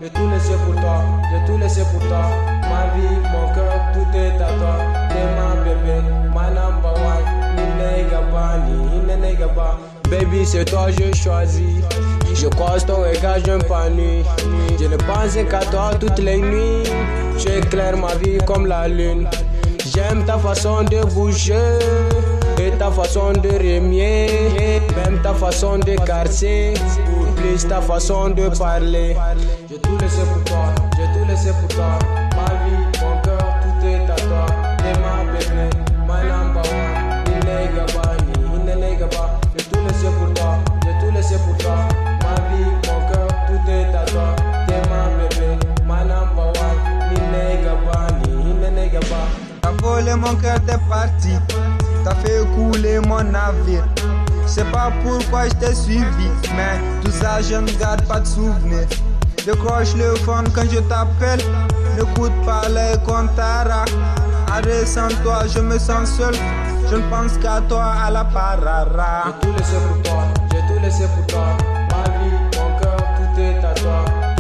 j'ai tout laissé pour toi, j'ai tout laissé pour toi. Ma vie, mon cœur, tout est à toi. T'es ma bébé, ma number one. Ni negaba, ni negaba. Baby, c'est toi je choisis. Je croise ton regard, je m'épanouis. Je ne pense qu'à toi toutes les nuits. Tu éclaires ma vie comme la lune. J'aime ta façon de bouger et ta façon de remuer, même ta façon de caresser, ou plus ta façon de parler. J'ai tout laissé pour toi, j'ai tout laissé pour toi. Ma vie, mon cœur, tout est à toi. T'es ma bébé, ma number one. Ni negaba, ni negaba. J'ai tout laissé pour toi, j'ai tout laissé pour toi. Ma vie, mon cœur, tout est à toi. T'es ma bébé, ma number one. Ni negaba, ni negaba. T'as volé mon cœur, t'es parti. T'as fait couler mon navire. Je sais pas pourquoi je t'ai suivi, mais tout ça je ne garde pas de souvenirs. Décroche le phone quand je t'appelle. N'écoute pas les contara. Arrête sans toi, je me sens seul. Je ne pense qu'à toi à la parara. J'ai tout laissé pour toi, j'ai tout laissé pour toi. Ma vie, mon cœur, tout est à toi.